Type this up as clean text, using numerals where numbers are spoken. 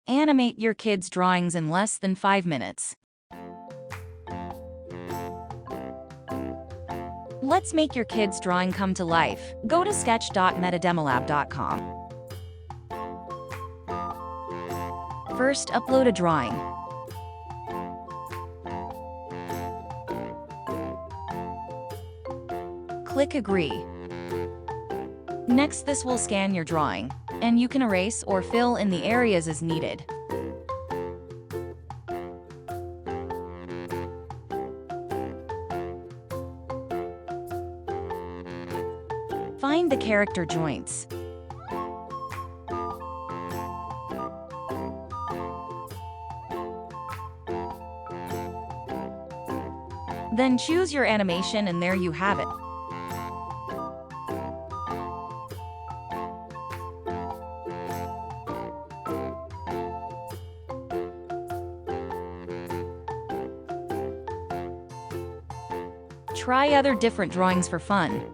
Animate your kids' drawings in less than 5 minutes. Let's make your kids' drawing come to life. Go to sketch.metademolab.com. First, upload a drawing. Click Agree. Next, this will scan your drawing, and you can erase or fill in the areas as needed. Find the character joints. Then choose your animation, and there you have it. Try other different drawings for fun.